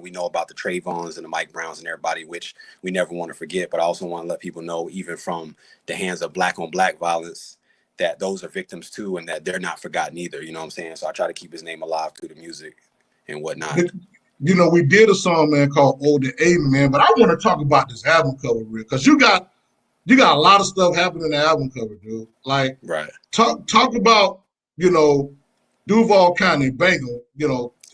we know about the Trayvons and the Mike Browns and everybody, which we never want to forget. But I also want to let people know, even from the hands of black on black violence, that those are victims too, and that they're not forgotten either. You know what I'm saying? So I try to keep his name alive through the music and whatnot. We did a song, man, called Olde, man. But I want to talk about this album cover, real, because you got a lot of stuff happening in the album cover, dude. Like, right. Talk about, Duval County, Bangham.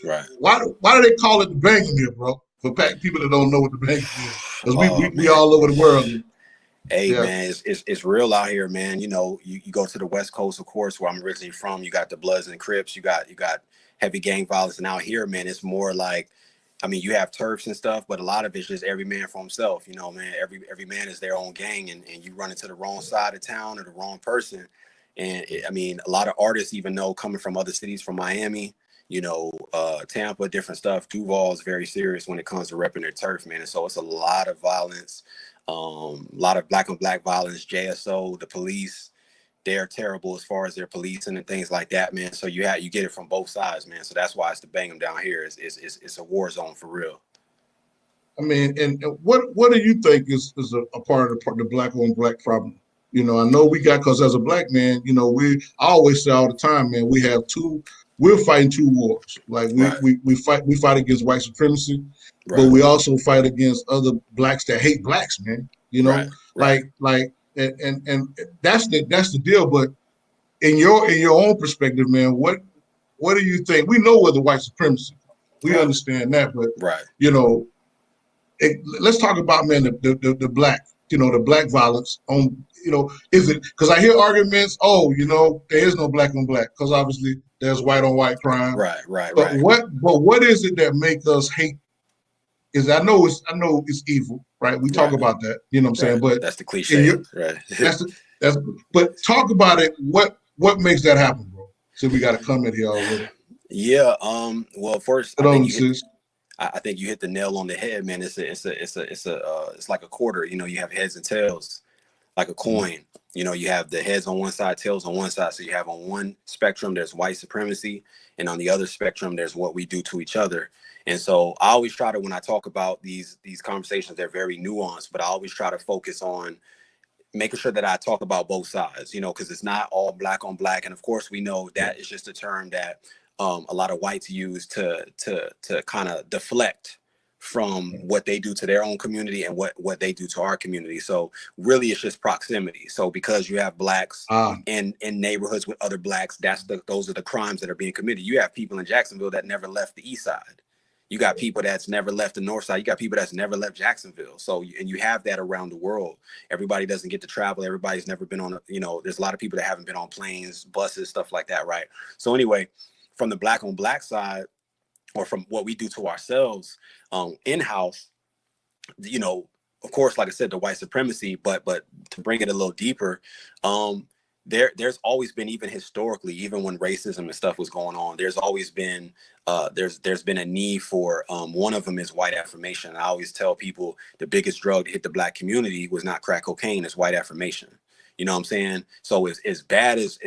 Right. Why do they call it the Bangham here, bro? For people that don't know what the Bangham is, because we all over the world. Hey, yeah. Man, it's real out here, man. You go to the West Coast, of course, where I'm originally from. You got the Bloods and Crips. You got heavy gang violence, and out here, man, it's more like, I mean, you have turfs and stuff, but a lot of it's just every man for himself. Man, every man is their own gang, and you run into the wrong side of town or the wrong person. And a lot of artists even know, coming from other cities, from Miami, Tampa, different stuff. Duval is very serious when it comes to repping their turf, man. And so it's a lot of violence, a lot of black on black violence. JSO, the police, they're terrible as far as their policing and things like that, man. So you get it from both sides, man. So that's why it's the Bangham down here. It's a war zone for real. I mean, and what do you think is a part of the black on black problem? I know we got, because as a black man, I always say all the time, man, we're fighting two wars. Like we fight against white supremacy, right, but we also fight against other blacks that hate blacks, man. Right. And that's the deal. But in your own perspective, man, what do you think? We know where the white supremacy, we understand that, but right, let's talk about, man, the black, the black violence on, is it, because I hear arguments, there is no black on black, because obviously there's white on white crime. Right. But what is it that make us hate? Is I know it's evil, right? We talk about that, you know what I'm saying? But that's the cliche, right? But talk about it. What makes that happen, bro? So we got a comment here already. Yeah. Well, first, I think you hit the nail on the head, man. It's like a quarter. You have heads and tails, like a coin. You have the heads on one side, tails on one side. So you have, on one spectrum, there's white supremacy, and on the other spectrum, there's what we do to each other. And so I always try to, when I talk about these conversations, they're very nuanced, but I always try to focus on making sure that I talk about both sides, because it's not all black on black. And of course, we know that is just a term that a lot of whites use to kind of deflect from what they do to their own community and what they do to our community. So really, it's just proximity. So because you have blacks in neighborhoods with other blacks, those are the crimes that are being committed. You have people in Jacksonville that never left the east side. You got people that's never left the north side. You got people that's never left Jacksonville. So, and you have that around the world. Everybody doesn't get to travel. Everybody's never been on, there's a lot of people that haven't been on planes, buses, stuff like that, right? So anyway, from the black on black side, or from what we do to ourselves in-house, of course, like I said, the white supremacy, but to bring it a little deeper, there's always been, even historically, even when racism and stuff was going on, there's always been there's been a need for one of them is white affirmation. I always tell people the biggest drug to hit the black community was not crack cocaine, it's white affirmation. You know what I'm saying? So as bad as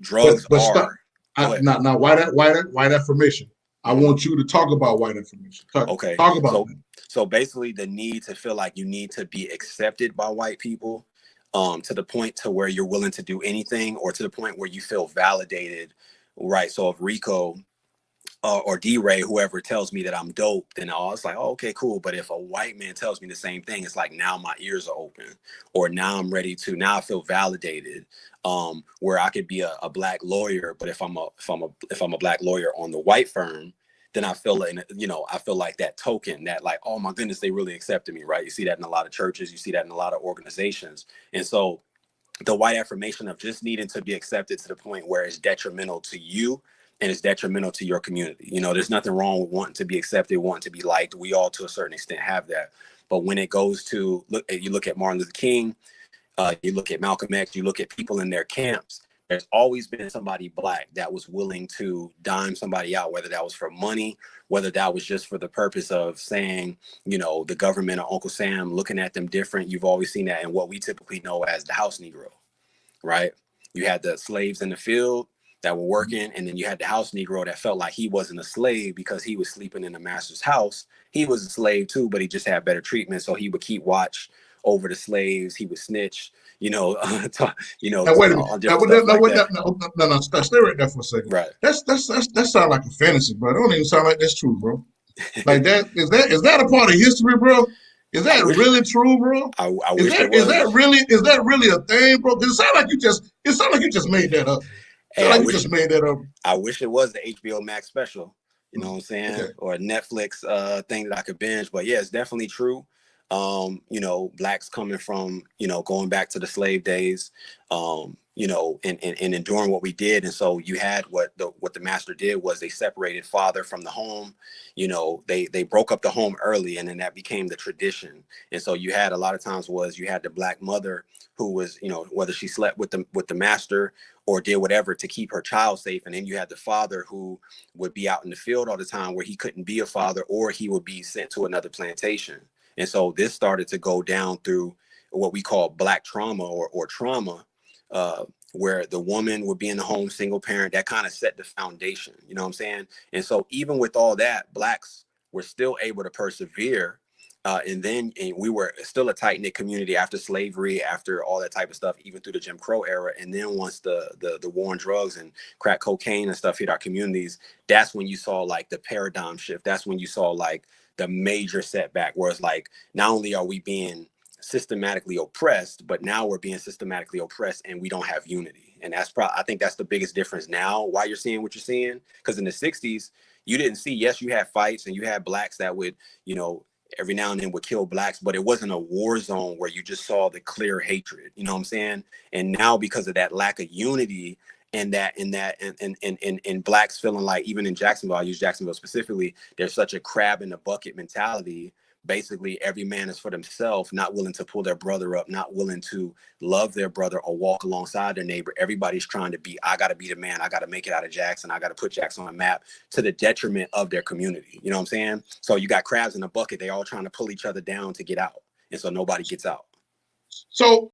drugs are. Now, white affirmation. I want you to talk about white affirmation. Okay. Talk about that. So basically, the need to feel like you need to be accepted by white people, to the point to where you're willing to do anything, or to the point where you feel validated, right? So if Rico or D-Ray, whoever tells me that I'm dope, then it's like, oh, okay, cool. But if a white man tells me the same thing, it's like, now my ears are open, or now I'm ready to, now I feel validated. Where I could be a black lawyer, but if I'm a black lawyer on the white firm, then I feel like that token, that like, oh my goodness, they really accepted me, right? You see that in a lot of churches, you see that in a lot of organizations. And so the white affirmation of just needing to be accepted to the point where it's detrimental to you and it's detrimental to your community. There's nothing wrong with wanting to be accepted, wanting to be liked. We all, to a certain extent, have that. But when it goes to, you look at Martin Luther King, you look at Malcolm X, you look at people in their camps, there's always been somebody black that was willing to dime somebody out, whether that was for money, whether that was just for the purpose of saying, the government or Uncle Sam looking at them different. You've always seen that in what we typically know as the house Negro, right? You had the slaves in the field, that were working, and then you had the house Negro that felt like he wasn't a slave because he was sleeping in the master's house. He was a slave too, but he just had better treatment, so he would keep watch over the slaves. He would snitch, Now wait a minute. on different stuff like that. No, stay right there for a second. Right. That sounds like a fantasy, bro. It don't even sound like that's true, bro. Like that is that a part of history, bro? Is that really true, bro? I wish it was. Is that really a thing, bro? Because it sounds like you just made that up. Hey, like you just made that up. I wish it was the HBO Max special, you know what I'm saying? Okay. Or a Netflix thing that I could binge. But yeah, it's definitely true. Blacks coming from, going back to the slave days, and enduring what we did. And so you had what the master did was they separated father from the home. They broke up the home early, and then that became the tradition. And so you had a lot of times you had the black mother who was, whether she slept with the master or did whatever to keep her child safe. And then you had the father who would be out in the field all the time where he couldn't be a father, or he would be sent to another plantation. And so this started to go down through what we call black trauma or trauma, where the woman would be in the home, single parent. That kind of set the foundation, you know what I'm saying? And so even with all that, blacks were still able to persevere. And we were still a tight-knit community after slavery, after all that type of stuff, even through the Jim Crow era. And then once the war on drugs and crack cocaine and stuff hit our communities, that's when you saw like the paradigm shift. That's when you saw like the major setback, where it's like, not only are we being systematically oppressed, but now we're being systematically oppressed and we don't have unity. And I think that's the biggest difference now, why you're seeing what you're seeing. Because in the 60s, you didn't see, yes, you had fights and you had blacks that would, every now and then would kill blacks, but it wasn't a war zone where you just saw the clear hatred, you know what I'm saying? And now, because of that lack of unity and blacks feeling like, even in Jacksonville, I use Jacksonville specifically, there's such a crab in the bucket mentality. Basically, every man is for themselves, not willing to pull their brother up, not willing to love their brother or walk alongside their neighbor. Everybody's trying to I got to be the man. I got to make it out of Jackson. I got to put Jackson on a map, to the detriment of their community. You know what I'm saying? So you got crabs in a bucket. They all trying to pull each other down to get out. And so nobody gets out. So